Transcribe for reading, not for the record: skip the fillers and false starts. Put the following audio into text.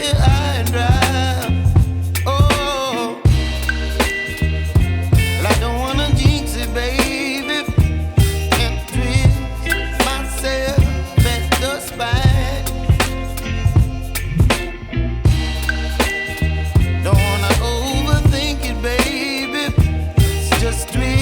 high and dry. Oh, well, I don't wanna jinx it, baby, and twist myself at the spine. Don't wanna overthink it, baby. It's just twist.